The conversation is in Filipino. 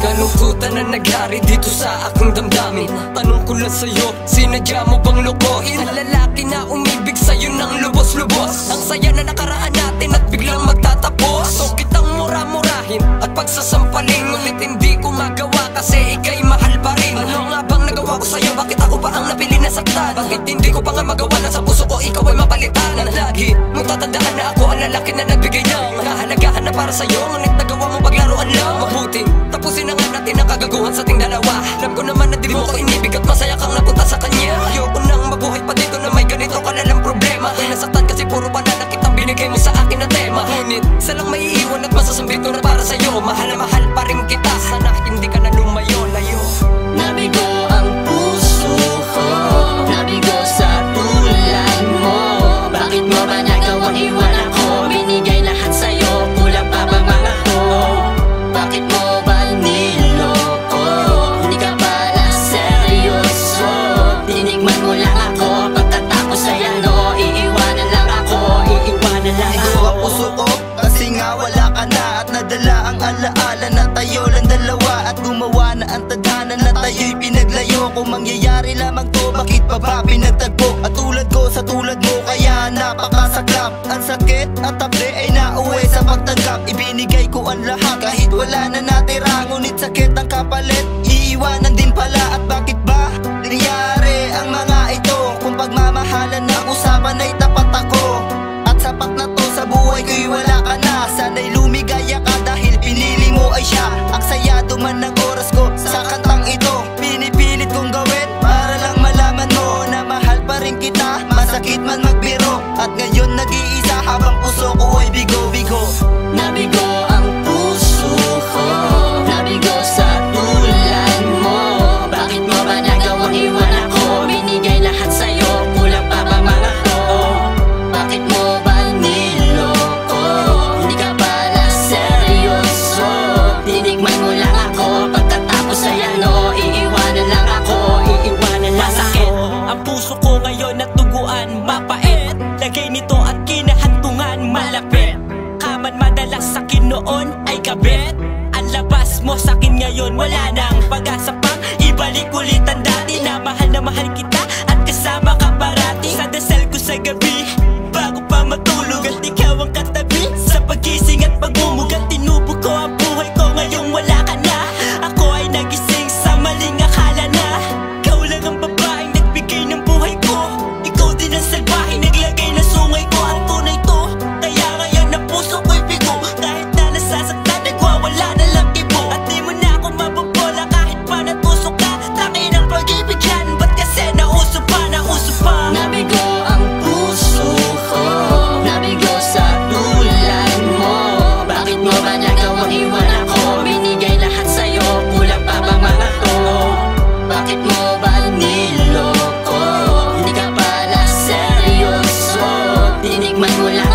Kalungkutan na naghari dito sa aking damdamin. Tanong ko lang sa'yo, sinadya mo bang lokohin? Ang lalaki na umibig sa'yo ng lubos-lubos. Ang saya na nakaraan natin at biglang magtatapos. So kitang mura-murahin at pagsasampalin, ngunit hindi ko magawa kasi ika'y mahal pa rin. Ano nga bang nagawa ko sa'yo? Bakit ako pa ang napili na saktan? Bakit hindi ko pa nga magawa na sa puso ko ikaw ay mapalitan? Ang lagi mong tatandaan na ako ang lalaki na nagbigay ng kahalagahan na para sa'yo, ngunit nagawa mo paglaruan lang. Mabuting tapusin na nga natin ang kagaguhan sa ating dalawa. Alam ko naman na di mo ko inibig at masaya kang napunta sa kanya. Ayoko nang mabuhay pa dito na may ganito kalalang problema. Nasaktan kasi puro banana kitang binigay mo sa akin na tema. Ngunit isa lang maiiwan at masasambit ko na para sa'yo. Mahal na mahal pa rin kita, sana hindi ka na lumayo-layo. Nabigo ang puso ko, nabigo sa tulad mo. Bakit mo ba nagawang iwan ako? Binigay lahat sa'yo, kulang pa bang mga ko? Bakit mo ba niloko? Hindi ka pala seryoso. Tinigman mo lang ako, pagkatapos ay ano, iiwanan lang ako, iiwanan lang ako. Nabigo ang puso ko, kasi nga wala ka na. At nadala ang alaala na tayo lang dalawa. At gumawa na ang tadhana na tayo'y pinaglayo. Kung mangyayari lamang to, bakit pa ba pinagtagpo? At tulad ko sa tulad mo, kaya napakasaklap. Ang sakit at table ay nauwi sa pagtanggap. Ibinigay ko ang lahat kahit wala na natira. Ngunit sakit ang kapalit, iiwanan din pala. At bakit ba nangyari ang mga ito? Kung pagmamahalan na usapan ay tapat ako. At sapat na to sa buhay ko'y wala ka na. Sana'y lumigaya ka dahil pinili mo ay siya. Aksayado man ang oras ko sa kantang ito. Pinipilit kong gawin para lang malaman mo na mahal pa rin kita, masakit man magbiro. At ngayon nag-iisa habang puso ko ay bigo-bigo. Nabigo ang puso ko, nabigo sa tulad mo. Bakit mo ba nagawang iwan ako? Binigay lahat sa'yo, kulang pa ba mga to? Bakit mo ba niloko? Hindi ka pala seryoso. Tinigman mo lang ako, pagkatapos ay ano, iiwanan lang ako, iiwanan lang Masakit ako. ang puso ko ngayon at tuguan, mapait. Lagay nito at kinahantungan, malapit. Kaman madalas sakin noon ay kabit. Ang labas mo sakin ngayon, wala nang pag-asa pang ibalik ulit ang dati. Na mahal kita at kasama ka parati. Sa dasal ko sa gabi, bago pa matulog, at ikaw ang katabi. Sa pagising at pagmumugat, tinubog ko ang buhay ko. Ngayong wala ka na, ako ay nagising sa maling akala na ikaw lang ang babaeng nagbigay ng buhay ko. Ikaw din ang salbahe, naglagay ng sungay ko. Ang tunay to, kaya ngayon na puso ko'y bigo. Kahit na nasasaktan, nagwawala na lang ibo. At di mo na ako mabobola kahit pa natusok ka. Takin ang pag-ibig yan, ba't kasi nauso pa, nauso pa? Nabigo ang puso ko, nabigo sa tulad mo. Bakit mo ba nagawang iwan ako? Binigay lahat sa'yo, kulang pa bang mga to? Bakit mo ba niloko? Hindi ka pala seryoso. Tinigman mo lang